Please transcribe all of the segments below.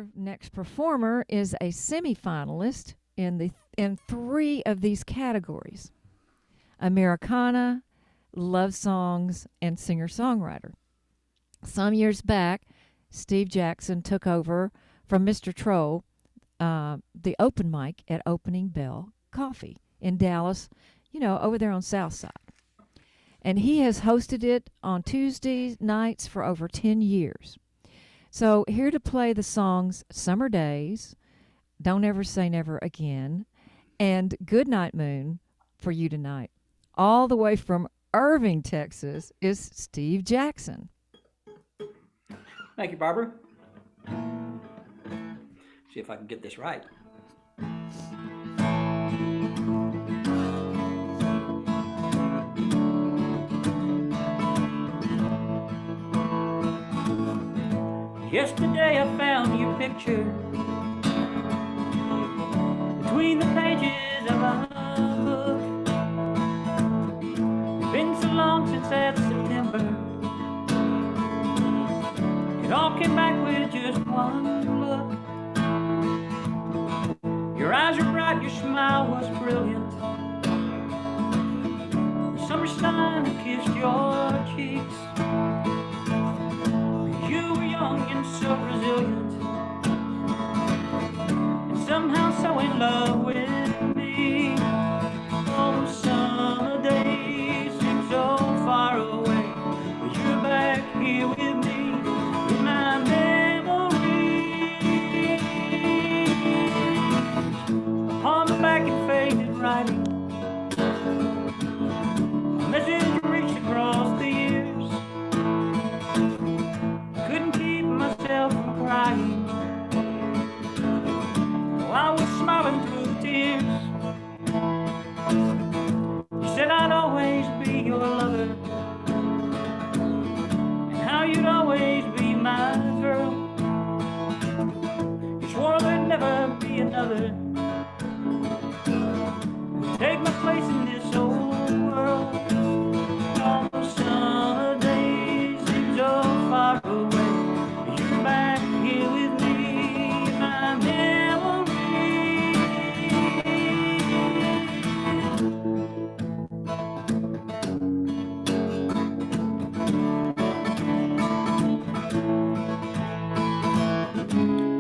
Our next performer is a semifinalist in 3 of these categories: Americana, love songs, and singer-songwriter. Some years back, Steve Jackson took over from Mr. Troll the open mic at Opening Bell Coffee in Dallas, over there on South Side. And he has hosted it on Tuesday nights for over 10 years. So here to play the songs Summer Days, Don't Ever Say Never Again, and Goodnight Moon for you tonight, all the way from Irving, Texas, is Steve Jackson. Thank you, Barbara. See if I can get this right. Yesterday I found your picture between the pages of a book. It's been so long since that September. It all came back with just one look. Your eyes were bright, your smile was brilliant. The summer sun had kissed your cheeks. You were young and so resilient, and somehow so in love with me. All those summer days seem so far away, but you're back here with me in my memory. Upon the back and faded writing, a message reached across the years. From crying, oh, I was smiling through tears. You said I'd always be your lover, and how you'd always be my girl. You swore there'd never be another who'd take my place in this old world. All those summer days seem so far away. Back here with me, my memory.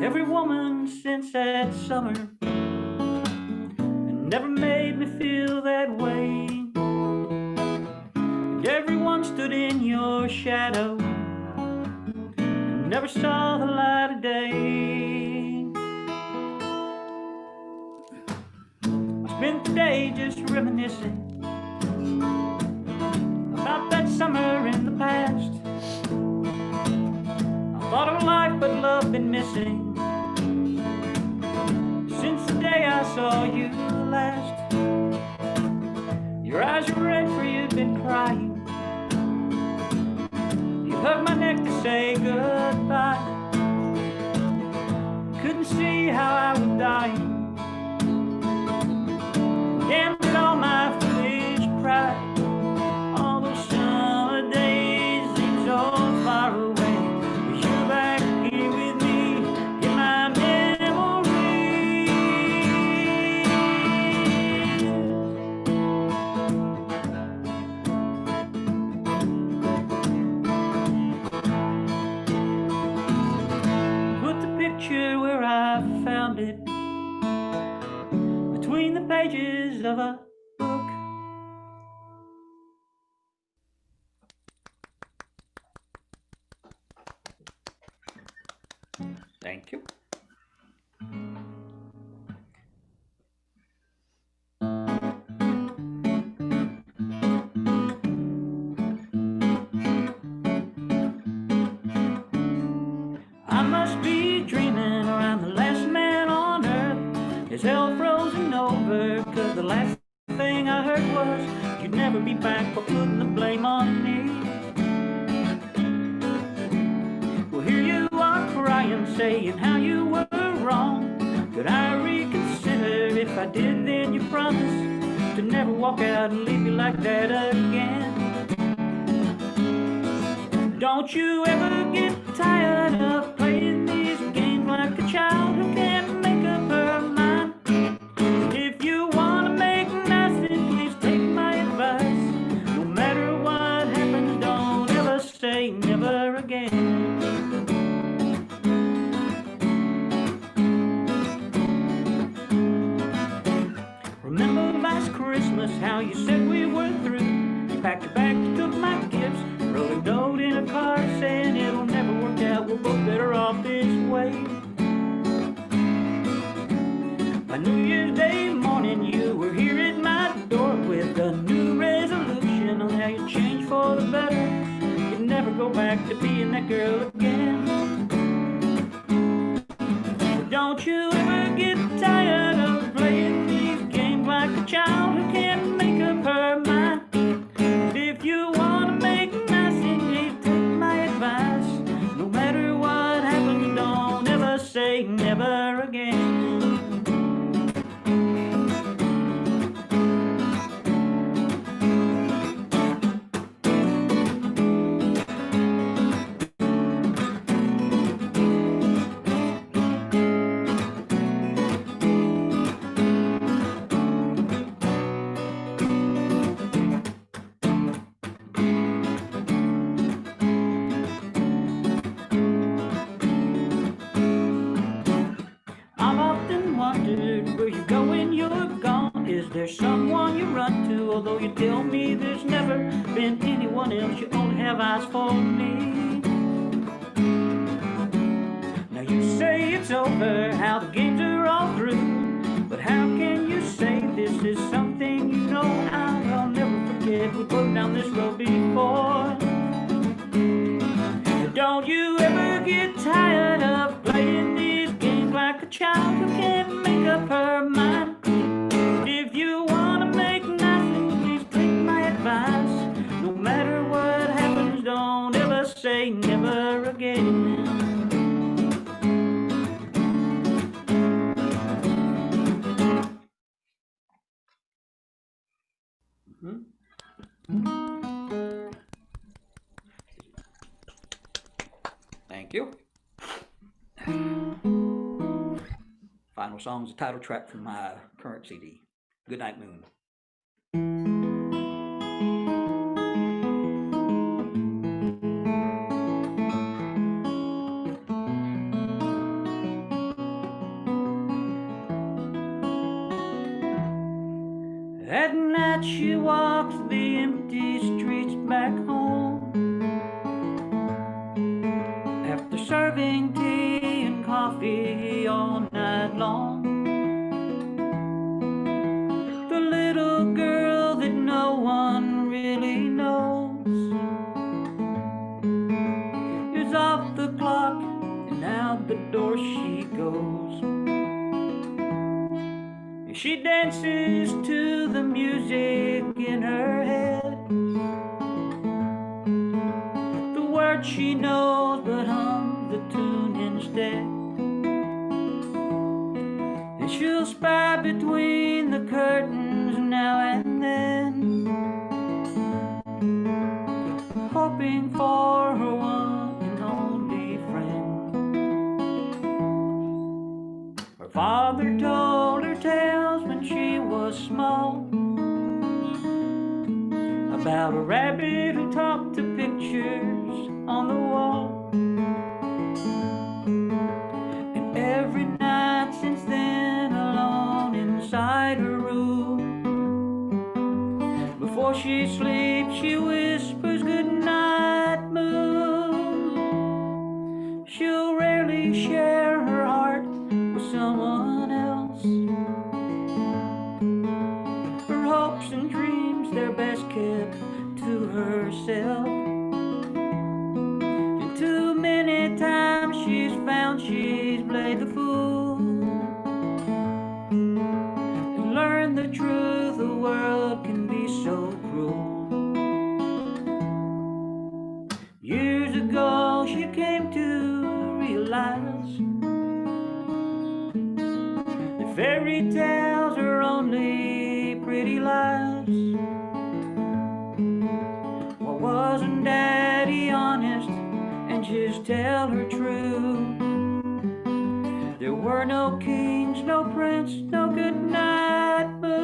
Every woman since that summer never made me feel that way. And everyone stood in your shadow, never saw the light of day. I spent the day just reminiscing about that summer in the past. I thought of life but love been missing since the day I saw you last. Your eyes were red for you'd been crying. Hugged my neck to say goodbye. Couldn't see how I was dying. Gambled all my foolish pride. All those summer days seem so far away, but you're back here with me in my memory. Where I found it between the pages of a book. Thank you. I must be dreaming, or I'm the last man on earth. Is hell frozen over? Cause the last thing I heard was you'd never be back for putting the blame on me. Well, here you are crying, saying how you were wrong. Could I reconsider? If I did, then you promised to never walk out and leave me like that again. Don't you ever get tired of playing these games like a child? Don't you ever get tired of playing these games like a child who can't make up her mind? And if you wanna make nice and easy, take my advice. No matter what happens, don't ever say never again. There's someone you run to, although you tell me there's never been anyone else. You only have eyes for me. Now you say it's over, how the games are all through, but how can you say this is something you know I'll never forget? We rode down this road before. Don't you ever get tired of playing these games like a child who can't make up her mind? If you wanna make nothing, please take my advice. No matter what happens, don't ever say never again. Thank you. Final song is the title track from my current CD, Goodnight Moon. At night she walks the empty streets back home, after serving tea and coffee all night long. The little girl that no one really knows is off the clock, and out the door she goes. She dances to the music in her head, the words she knows but hums the tune instead. And she'll spy between the curtains now and then, hoping for her one and only friend. Her father told her tales when she was small, about a rabbit who talked to pictures on the wall. And every night since then, alone inside her room, before she sleeps she whispers goodnight moon. She'll rarely share her heart with someone else. Her hopes and dreams, they're best kept to herself. And too many times she's found she's played the fool, and learned the truth, the world can be so cruel. Years ago she came to realize that fairy tales are only pretty lies. Well, wasn't Daddy honest and just tell her true? There were no kings, no prince, no goodnight moon.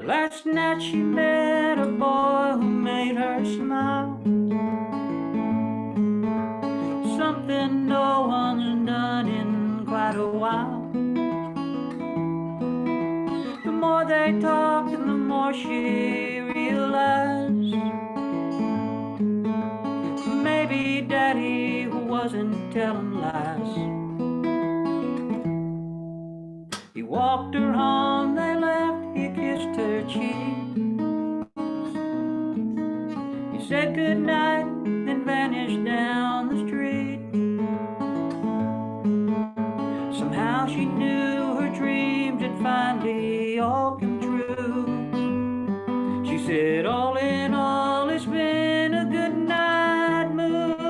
Last night she met a boy who made her smile, something no one's done in quite a while. they talked and the more she realized maybe Daddy wasn't telling lies. He walked her home, they left, he kissed her cheek. He said goodnight, then vanished down the street. Somehow she knew her dreams had finally all come true. She said, all in all, it's been a good night moon.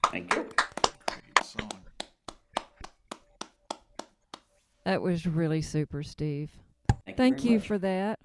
Thank you. Great song. That was really super, Steve. Thank Thank very you much. for that.